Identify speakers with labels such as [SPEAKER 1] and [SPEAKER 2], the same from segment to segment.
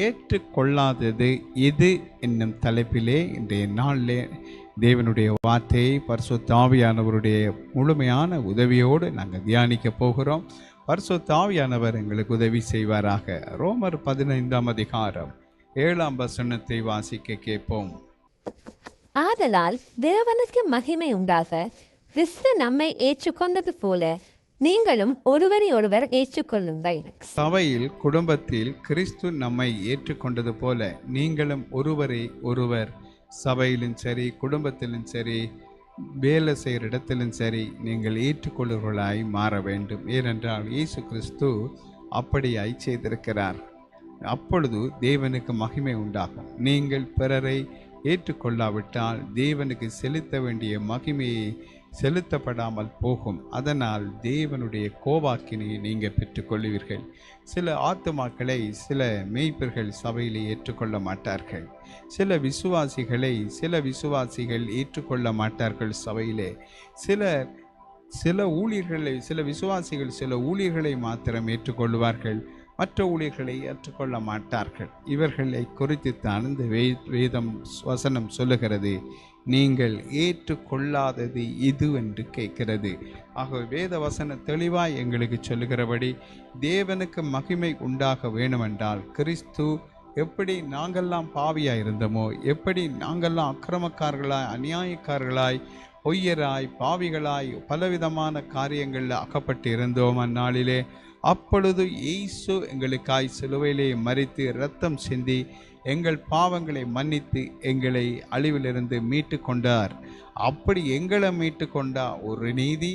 [SPEAKER 1] ஏற்றுக்கொள்ளாதது இது என்னும் தலைப்பிலே இன்றைய நாளிலே தேவனுடைய வார்த்தையை பரிசுத்த ஆவியானவருடைய முழுமையான உதவியோடு நாங்கள் தியானிக்க போகிறோம். பரிசுத்த ஆவியானவர் எங்களுக்கு உதவி செய்வாராக. ரோமர் 15ஆம் அதிகாரம் 7ஆம் வசனத்தை வாசிக்க கேட்போம்.
[SPEAKER 2] ஆதலால் தேவனுக்கு மகிமை உண்டாக கிறிஸ்து நம்மை ஏற்றுக்கொண்டது போல நீங்களும் ஒருவரை ஒருவர் ஏற்றுக்கொள்ளுங்கள்.
[SPEAKER 1] சபையில் குடும்பத்தில் கிறிஸ்து நம்மை ஏற்றுக்கொண்டது போல நீங்களும் ஒருவரை ஒருவர் சபையிலும் சரி, குடும்பத்திலும் சரி, வேலை செய்கிற இடத்திலும் சரி நீங்கள் ஏற்றுக்கொள்ளுவர்களாய் மாற வேண்டும். ஏனென்றால் இயேசு கிறிஸ்து அப்படியாய் செய்திருக்கிறார். அப்பொழுது தேவனுக்கு மகிமை உண்டாகும். நீங்கள் பிறரை ஏற்றுக்கொள்ளாவிட்டால் தேவனுக்கு செலுத்த வேண்டிய மகிமையை செலுத்தப்படாமல் போகும். அதனால் தேவனுடைய கோபாக்கினையை நீங்கள் பெற்றுக்கொள்வீர்கள். சில ஆத்துமாக்களை சில மேய்ப்பர்கள் சபையிலே ஏற்றுக்கொள்ள மாட்டார்கள். சில விசுவாசிகள் ஏற்றுக்கொள்ள மாட்டார்கள் சபையிலே. சில விசுவாசிகள் சில ஊழியர்களை மாத்திரம் ஏற்றுக்கொள்வார்கள், மற்ற ஊழியர்களை ஏற்றுக்கொள்ள மாட்டார்கள். இவர்களை குறித்துத்தான் இந்த வேதம் வசனம் சொல்லுகிறது, நீங்கள் ஏற்றுக்கொள்ளாதது இது என்று கேட்கிறது. ஆக வேத வசனம் தெளிவாய் எங்களுக்கு சொல்லுகிறபடி தேவனுக்கு மகிமை உண்டாக வேண்டுமென்றால் கிறிஸ்து எப்படி நாங்கள்லாம் பாவியாய் இருந்தோமோ, எப்படி நாங்கள்லாம் அக்கிரமக்காரர்களாய், அநியாயக்காரர்களாய், பொய்யராய், பாவிகளாய், பலவிதமான காரியங்களில் அகப்பட்டு இருந்தோம் அந்நாளிலே, அப்பொழுது இயேசு எங்களுக்காய் சிலுவையிலே மரித்து இரத்தம் சிந்தி எங்கள் பாவங்களை மன்னித்து எங்களை அழிவிலிருந்து மீட்டு கொண்டார். அப்படி எங்களை மீட்டு கொண்டா ஒரு நீதி,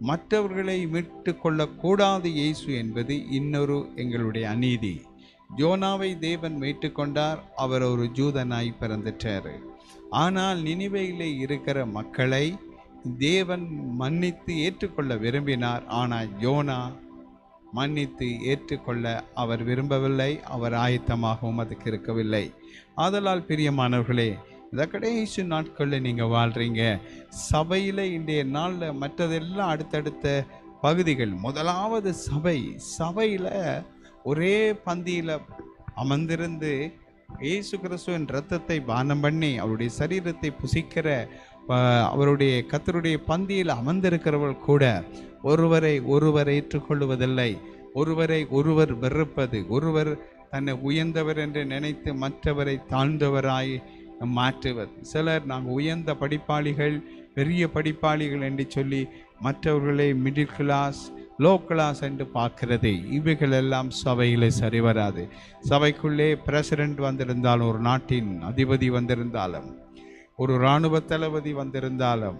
[SPEAKER 1] மற்றவர்களை மீட்டு கொள்ளக்கூடாது இயேசு என்பது இன்னொரு எங்களுடைய அநீதி. யோனாவை தேவன் மீட்டு கொண்டார், அவர் ஒரு ஜூதனாய் பிறந்துட்டார். ஆனால் நினிவேயிலே இருக்கிற மக்களை தேவன் மன்னித்து ஏற்றுக்கொள்ள விரும்பினார். ஆனால் யோனா மன்னித்து ஏற்றுக்கொள்ள அவர் விரும்பவில்லை, அவர் ஆயத்தமாகவும் அதுக்கு இருக்கவில்லை. ஆதலால் பிரியமானவர்களே, இந்த கடைசி நாட்களில் நீங்கள் வாழ்கிறீங்க. சபையில் இன்றைய நாளில் மற்றதெல்லாம் அடுத்தடுத்த பகுதிகள். முதலாவது சபையில் ஒரே பந்தியில் அமர்ந்திருந்து இயேசு கிறிஸ்துவின் இரத்தத்தை பானம் பண்ணி அவருடைய சரீரத்தை புசிக்கிற அவருடைய கர்த்தருடைய பந்தியில் அமர்ந்திருக்கிறவர்கள் கூட ஒருவரை ஒருவர் ஏற்றுக்கொள்வதில்லை. ஒருவரை ஒருவர் வெறுப்பது, ஒருவர் தன்னை உயர்ந்தவர் என்று நினைத்து மற்றவரை தாழ்ந்தவராய் மாற்றுவது. சிலர் நாங்கள் உயர்ந்த படிப்பாளிகள், பெரிய படிப்பாளிகள் என்று சொல்லி மற்றவர்களை மிடில் கிளாஸ், லோ கிளாஸ் என்று பார்க்கிறது. இவைகளெல்லாம் சபையில் சரி வராது. சபைக்குள்ளே பிரசிடென்ட் வந்திருந்தாலும், ஒரு நாட்டின் அதிபதி வந்திருந்தாலும், ஒரு இராணுவ தளபதி வந்திருந்தாலும்,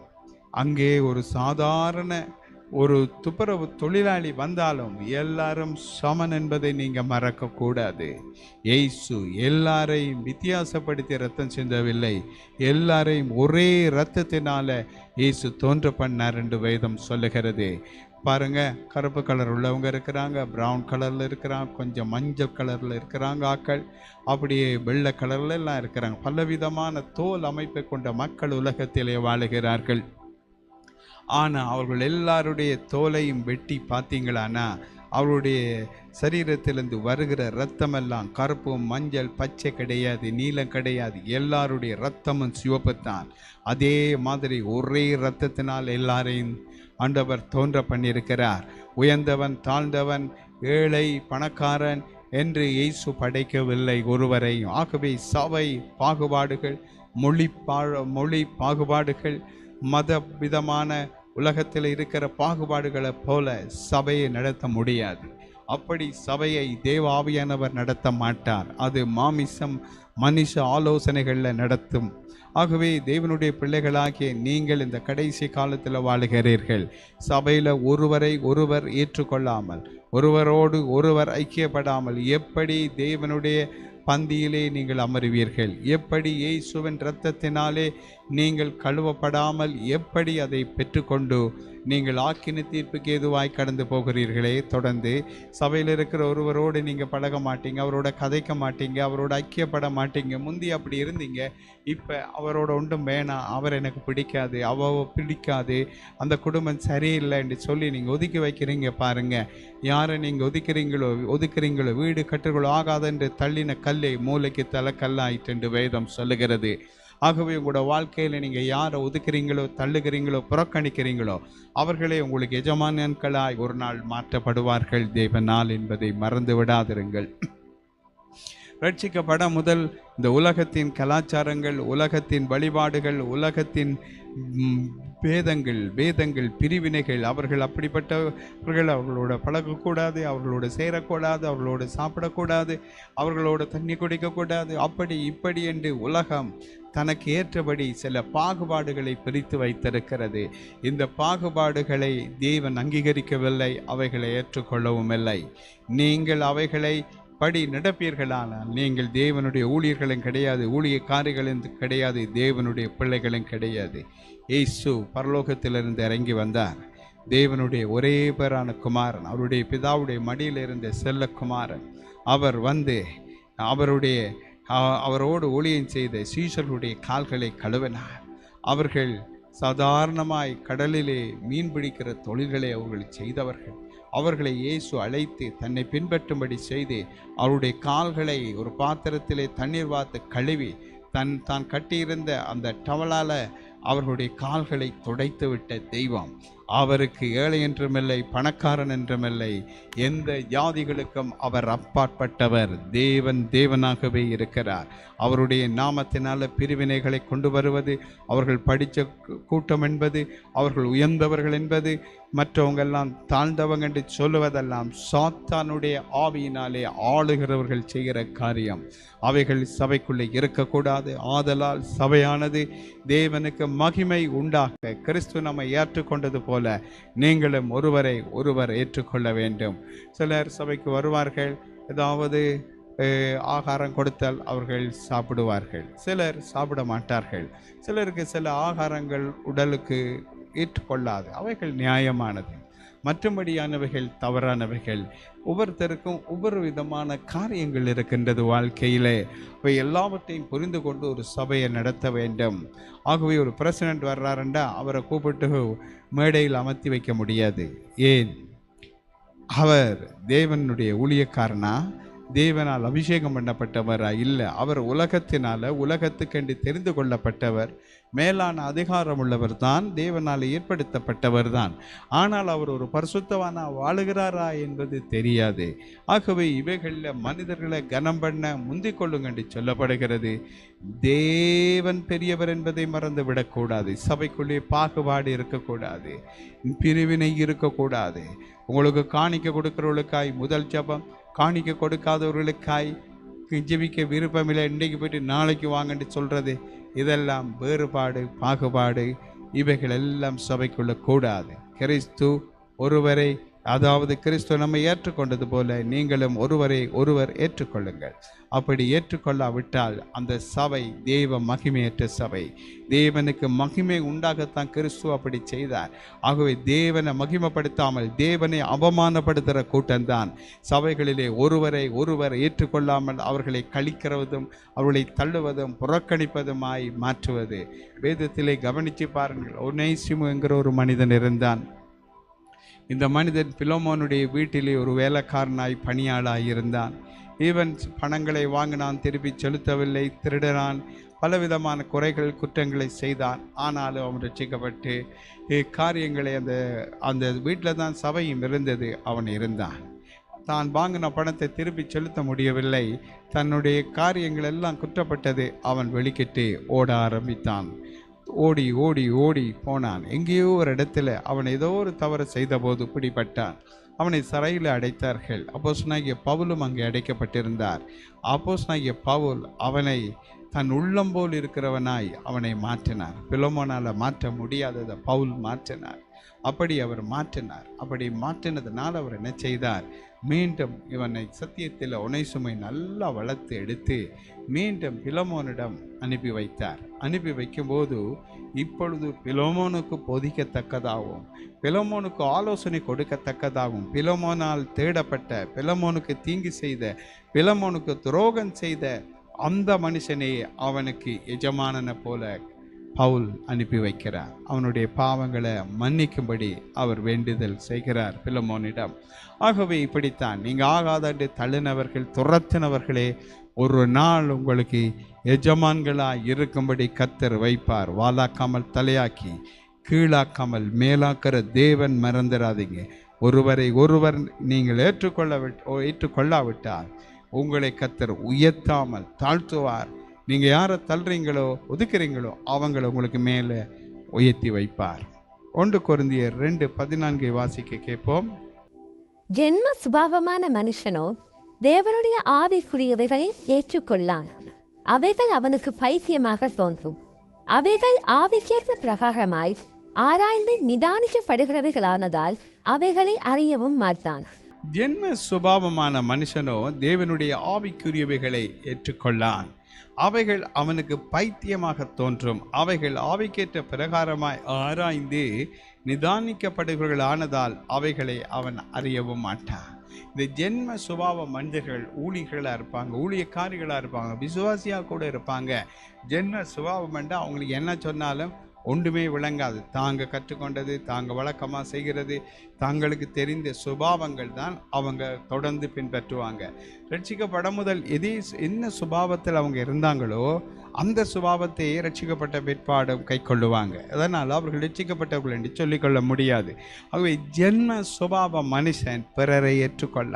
[SPEAKER 1] அங்கே ஒரு சாதாரண ஒரு துப்புரவு தொழிலாளி வந்தாலும் எல்லாரும் சமன் என்பதை நீங்கள் மறக்கக்கூடாது. இயேசு எல்லாரையும் வித்தியாசப்படுத்தி இரத்தம் சிந்தவில்லை, எல்லாரையும் ஒரே இரத்தத்தினால இயேசு தோன்ற பண்ணார் என்று வேதம் சொல்லுகிறது. பாருங்க, கருப்பு கலர் உள்ளவங்க இருக்கிறாங்க, ப்ரௌன் கலரில் இருக்கிறாங்க, கொஞ்சம் மஞ்சள் கலரில் இருக்கிறாங்க ஆக்கள், அப்படியே வெள்ளை கலரில் எல்லாம் இருக்கிறாங்க. பலவிதமான தோல் அமைப்பை கொண்ட மக்கள் உலகத்திலே வாழுகிறார்கள். ஆனால் அவர்கள் எல்லாருடைய தோலையும் வெட்டி பார்த்தீங்களானா அவருடைய சரீரத்திலிருந்து வருகிற இரத்தமெல்லாம் கருப்பும் மஞ்சள் பச்சை கிடையாது, நீலம் கிடையாது. எல்லாருடைய இரத்தமும் சிவப்புத்தான். அதே மாதிரி ஒரே இரத்தத்தினால் எல்லாரையும் ஆண்டவர் தோன்ற பண்ணியிருக்கிறார். உயர்ந்தவன் தாழ்ந்தவன், ஏழை பணக்காரன் என்று இயேசு படைக்கவில்லை ஒருவரையும். ஆகவே சபை பாகுபாடுகள், மொழி பாகுபாடுகள், மத விதமான உலகத்தில் இருக்கிற பாகுபாடுகளை போல சபையை நடத்த முடியாது. அப்படி சபையை தேவ ஆவியானவர் நடத்த மாட்டார். அது மாமிசம், மனுஷ ஆலோசனைகளில் நடத்தும். ஆகவே தேவனுடைய பிள்ளைகளாகிய நீங்கள் இந்த கடைசி காலத்தில் வாழுகிறீர்கள். சபையில் ஒருவரை ஒருவர் ஏற்றுக்கொள்ளாமல், ஒருவரோடு ஒருவர் ஐக்கியப்படாமல் எப்படி தேவனுடைய பந்தியிலே நீங்கள் அமருவீர்கள்? எப்படி இயேசுவின் இரத்தத்தினாலே நீங்கள் கழுவப்படாமல் எப்படி அதை பெற்றுக்கொண்டு நீங்கள் ஆக்கின தீர்ப்புக்கு ஏதுவாய் கடந்து போகிறீர்களே? தொடர்ந்து சபையில் இருக்கிற ஒருவரோடு நீங்கள் பழக மாட்டீங்க, அவரோட கதைக்க மாட்டீங்க, அவரோட ஐக்கியப்பட மாட்டீங்க. முந்தி அப்படி இருந்தீங்க, இப்போ அவரோட ஒன்றும் வேணாம், அவர் எனக்கு பிடிக்காது, பிடிக்காது, அந்த குடும்பம் சரியில்லை என்று சொல்லி நீங்கள் ஒதுக்கி வைக்கிறீங்க. பாருங்க, யாரை நீங்கள் ஒதுக்குறீங்களோ வீடு கட்டுகளோ ஆகாதென்று தள்ளின கல்லை மூளைக்கு தலை கல்லாயிற்று என்று வேதம் சொல்லுகிறது. ஆகவே உங்களோட வாழ்க்கையில் நீங்கள் யாரை ஒதுக்குறீங்களோ, தள்ளுகிறீங்களோ, புறக்கணிக்கிறீங்களோ அவர்களே உங்களுக்கு எஜமானன்களாய் ஒரு நாள் மாற்றப்படுவார்கள் தேவனால் என்பதை மறந்து விடாதிருங்கள். ரட்சிக்கப்பட முதல் இந்த உலகத்தின் கலாச்சாரங்கள், உலகத்தின் வழிபாடுகள், உலகத்தின் வேதங்கள் பிரிவினைகள், அவர்கள் அப்படிப்பட்டவர்கள் அவர்களோட பழகக்கூடாது, அவர்களோடு சேரக்கூடாது, அவர்களோடு சாப்பிடக்கூடாது, அவர்களோடு தண்ணி குடிக்கக்கூடாது, அப்படி இப்படி என்று உலகம் தனக்கு ஏற்றபடி சில பாகுபாடுகளை பிரித்து வைத்திருக்கிறது. இந்த பாகுபாடுகளை தேவன் அங்கீகரிக்கவில்லை, அவைகளை ஏற்றுக்கொள்ளவும் இல்லை. நீங்கள் அவைகளை படி நடப்பீர்களானால் நீங்கள் தேவனுடைய ஊழியர்களும் கிடையாது, ஊழியக்காரிகளும் கிடையாது, தேவனுடைய பிள்ளைகளும் கிடையாது. இயேசு பரலோகத்திலிருந்து இறங்கி வந்தார். தேவனுடைய ஒரே பேரான குமாரன், அவருடைய பிதாவுடைய மடியில் இருந்த செல்லக்குமாரன். அவர் வந்து அவரோடு ஊழியம் செய்த சீஷர்களுடைய கால்களை கழுவினார். அவர்கள் சாதாரணமாய் கடலிலே மீன் பிடிக்கிற தொழில்களை அவர்கள் செய்தவர்கள். அவர்களை இயேசு அழைத்து தன்னை பின்பற்றும்படி செய்து அவருடைய கால்களை ஒரு பாத்திரத்திலே தண்ணீர் வார்த்து கழுவி தான் கட்டியிருந்த அந்த டவலால் அவர்களுடைய கால்களை துடைத்து விட்ட தெய்வம். அவருக்கு ஏழை என்றுமில்லை, பணக்காரன் என்றுமில்லை, எந்த ஜாதிகளுக்கும் அவர் அப்பாற்பட்டவர். தேவனாகவே இருக்கிறார். அவருடைய நாமத்தினால பிரிவினைகளை கொண்டு வருவது, அவர்கள் படித்த கூட்டம் என்பது, அவர்கள் உயர்ந்தவர்கள் என்பது, மற்றவங்கெல்லாம் தாழ்ந்தவங்க என்று சொல்லுவதெல்லாம் சாத்தானுடைய ஆவியினாலே ஆளுகிறவர்கள் செய்கிற காரியம். அவைகள் சபைக்குள்ளே இருக்கக்கூடாது. ஆதலால் சபையானது தேவனுக்கு மகிமை உண்டாக கிறிஸ்து நம்மை ஏற்றுக்கொண்டது போல நீங்களும் ஒருவர் ஏற்றுக்கொள்ள வேண்டும். சிலர் சபைக்கு வருவார்கள், ஏதாவது ஆகாரம் கொடுத்தால் அவர்கள் சாப்பிடுவார்கள், சிலர் சாப்பிட மாட்டார்கள். சிலருக்கு சில ஆகாரங்கள் உடலுக்கு ஏற்றுக்கொள்ளாது, அவைகள் நியாயமானது. மற்றும்படியானவைகள் தவறானவைகள். ஒவ்வொருத்தருக்கும் ஒவ்வொரு விதமான காரியங்கள் இருக்கின்றது வாழ்க்கையிலே. அவை எல்லாவற்றையும் புரிந்து கொண்டு ஒரு சபையை நடத்த வேண்டும். ஆகவே ஒரு பிரசிடென்ட் வர்றாருண்டா அவரை கூப்பிட்டு மேடையில் அமர்த்தி வைக்க முடியாது. ஏன்? அவர் தேவனுடைய ஊழியக்காரனா, தேவனால் அபிஷேகம் பண்ணப்பட்டவரா? இல்லை, அவர் உலகத்துக்கென்று தெரிந்து கொள்ளப்பட்டவர், மேலான அதிகாரம் உள்ளவர் தான், தேவனால் ஏற்படுத்தப்பட்டவர் தான். ஆனால் அவர் ஒரு பரிசுத்தவானா வாழுகிறாரா என்பது தெரியாது. ஆகவே இவைகளில் மனிதர்களை கனம் பண்ண முந்திக் கொள்ளுங்க என்று சொல்லப்படுகிறது. தேவன் பெரியவர் என்பதை மறந்து விடக்கூடாது. சபைக்குள்ளே பாகுபாடு இருக்கக்கூடாது, பிரிவினை இருக்கக்கூடாது. உங்களுக்கு காணிக்க கொடுக்கிறவர்களுக்காய் முதல் ஜபம், காணிக்க கொடுக்காதவர்களுக்காய் ஜெபிக்க விருப்பமில்லை, இன்றைக்கு போய்ட்டு நாளைக்கு வாங்கன்னு சொல்கிறது, இதெல்லாம் வேறுபாடு, பாகுபாடு, இவைகள் எல்லாம் சபைக்குள்ள கூடாது. கிறிஸ்து ஒருவரை, அதாவது கிறிஸ்து நம்மை ஏற்றுக்கொண்டது போல நீங்களும் ஒருவர் ஏற்றுக்கொள்ளுங்கள். அப்படி ஏற்றுக்கொள்ளாவிட்டால் அந்த சபை தேவ மகிமையற்ற சபை. தேவனுக்கு மகிமை உண்டாகத்தான் கிறிஸ்து அப்படி செய்தார். ஆகவே தேவனை மகிமைப்படுத்தாமல் தேவனை அவமானப்படுத்துகிற கூட்டம்தான் சபைகளிலே ஒருவர் ஏற்றுக்கொள்ளாமல் அவர்களை கழிக்கிறதும் அவர்களை தள்ளுவதும் புறக்கணிப்பதுமாய் மாற்றுவது. வேதத்திலே கவனித்து பாருங்கள். ஒனேசிமு என்கிற ஒரு மனிதன் இருந்தான். இந்த மனிதன் பிலோமோனுடைய வீட்டிலே ஒரு வேலைக்காரனாய் பணியாளாய் இருந்தான். இவன் பணங்களை வாங்கினான், திருப்பி செலுத்தவில்லை, திருடனான், பலவிதமான குற்றங்களை செய்தான். ஆனாலும் அவன் ரட்சிக்கப்பட்டு காரியங்களை அந்த வீட்டில் தான் சபையும் இருந்தது. அவன் இருந்தான். தான் வாங்கின பணத்தை திருப்பி செலுத்த முடியவில்லை. தன்னுடைய காரியங்கள் எல்லாம் குற்றப்பட்டது. அவன் வெளிக்கிட்டு ஓட ஆரம்பித்தான். ஓடி ஓடி ஓடி போனான். எங்கேயோ ஒரு இடத்துல அவன் ஏதோ ஒரு தவறு செய்த போது பிடிபட்டான். அவனை சிறையில் அடைத்தார்கள். அப்போஸ்தலனாகிய பவுலும் அங்கே அடைக்கப்பட்டிருந்தார். அப்போஸ்தலனாகிய பவுல் அவனை தன் உள்ளம் போல் இருக்கிறவனாய் அவனை மாற்றினார். பிலோமோனால மாற்ற முடியாததை பவுல் மாற்றினார். அப்படி அவர் மாற்றினார். அப்படி மாற்றினதுனால அவர் என்ன செய்தார்? மீண்டும் இவனை சத்தியத்தில் ஒனேசிமுவை நல்லா வளர்த்து எடுத்து மீண்டும் பிலோமோனிடம் அனுப்பி வைத்தார். அனுப்பி வைக்கும்போது இப்பொழுது பிலோமோனுக்கு போதிக்கத்தக்கதாகவும் பிலோமோனுக்கு ஆலோசனை கொடுக்கத்தக்கதாகவும் பிலோமோனால் தேடப்பட்ட, பிலோமோனுக்கு தீங்கு செய்த, பிலோமோனுக்கு துரோகம் செய்த அந்த மனுஷனை அவனுக்கு எஜமானனை போல பவுல் அனுப்பி வைக்கிறார். அவனுடைய பாவங்களை மன்னிக்கும்படி அவர் வேண்டுதல் செய்கிறார் பிலோமோனிடம். ஆகவே இப்படித்தான் நீங்கள் ஆகாதண்டு தள்ளினவர்கள், துரத்தினவர்களே ஒரு நாள் உங்களுக்கு எஜமான்களாய் இருக்கும்படி கர்த்தர் வைப்பார். வாலாக்காமல் தலையாக்கி கீழாக்காமல் மேலாக்கிற தேவன் மறந்துடாதீங்க. ஒருவரை ஒருவர் நீங்கள் ஏற்றுக்கொள்ளாவிட்டால் உங்களை கர்த்தர் உயர்த்தாமல் தாழ்த்துவார். நீங்கள் யாரை தள்ளுறீங்களோ ஒதுக்குறீங்களோ அவங்கள உங்களுக்கு மேலே உயர்த்தி வைப்பார். 1 கொரிந்தியர் 2:14 வாசிக்க கேட்போம்.
[SPEAKER 2] ஜென்ம சுபாவமான மனுஷனோ தேவனுடைய ஆவிக்குரியவைகளை ஏற்றுக்கொள்ளான். அவைகள் அவனுக்கு பைத்தியமாக தோன்றும். அவைகள் ஆவிக்கேற்ற பிரகாரமாய் ஆராய்ந்து நிதானிக்கப்படுகிறவைகளானதால் அவைகளை அறியவும் மாட்டான்.
[SPEAKER 1] ஜென்ம சுபாவமான மனுஷனோ தேவனுடைய ஆவிக்குரியவைகளை ஏற்றுக்கொள்ளான். அவைகள் அவனுக்கு பைத்தியமாக தோன்றும். அவைகள் ஆவிக்கேற்ற பிரகாரமாய் ஆராய்ந்து நிதானிக்கப்படுகிறவர்களானதால் அவைகளை அவன் அறியவும் மாட்டான். இந்த ஜென்ம சுபாவ மனிதர்கள் ஊழியர்களாக இருப்பாங்க, ஊழியக்காரிகளாக இருப்பாங்க, விசுவாசியாக கூட இருப்பாங்க. ஜென்ம சுபாவம் என்றால் அவங்களுக்கு என்ன சொன்னாலும் ஒன்றுமே விளங்காது. தாங்க கற்றுக்கொண்டது, தாங்க வழக்கமாக செய்கிறது, தங்களுக்கு தெரிந்த சுபாவங்கள் தான் அவங்க தொடர்ந்து பின்பற்றுவாங்க. ரட்சிக்கப்பட முதல் என்ன சுபாவத்தில் அவங்க இருந்தாங்களோ அந்த சுபாவத்தையே ரட்சிக்கப்பட்ட பிற்பாடும் கை கொள்ளுவாங்க. அதனால் அவர்கள் ரட்சிக்கப்பட்டவர்கள் என்று சொல்லிக்கொள்ள முடியாது. ஆகவே ஜென்ம சுபாவ மனுஷன் பிறரை ஏற்றுக்கொள்ள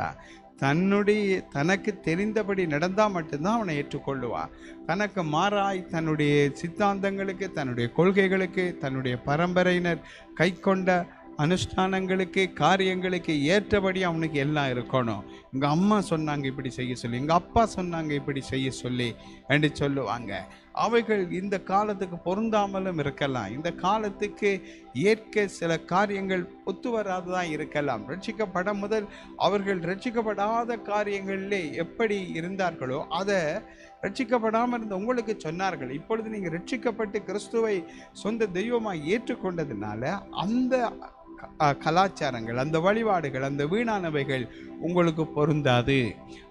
[SPEAKER 1] தனக்கு தெரிந்தபடி நடந்தால் மட்டும்தான் அவனை ஏற்றுக்கொள்ளுவான். தனக்கு மாறாய் தன்னுடைய சித்தாந்தங்களுக்கு, தன்னுடைய கொள்கைகளுக்கு, தன்னுடைய பரம்பரையினர் கை கொண்ட அனுஷ்டானங்களுக்கு, காரியங்களுக்கு ஏற்றபடி அவனுக்கு எல்லாம் இருக்கணும். எங்கள் அம்மா சொன்னாங்க இப்படி செய்ய சொல்லி, எங்கள் அப்பா சொன்னாங்க இப்படி செய்ய சொல்லி என்று சொல்லுவாங்க. அவைகள் இந்த காலத்துக்கு பொருந்தாமலும் இருக்கலாம். இந்த காலத்துக்கு ஏற்க சில காரியங்கள் ஒத்து வராததான் இருக்கலாம். ரட்சிக்கப்பட முதல் அவர்கள் ரட்சிக்கப்படாத காரியங்களிலே எப்படி இருந்தார்களோ அதை ரட்சிக்கப்படாமல் இருந்த உங்களுக்கு சொன்னார்கள். இப்பொழுது நீங்கள் ரட்சிக்கப்பட்டு கிறிஸ்துவை சொந்த தெய்வமாக ஏற்றுக்கொண்டதுனால அந்த கலாச்சாரங்கள், அந்த வழிபாடுகள், அந்த வீணானவைகள் உங்களுக்கு பொருந்தாது.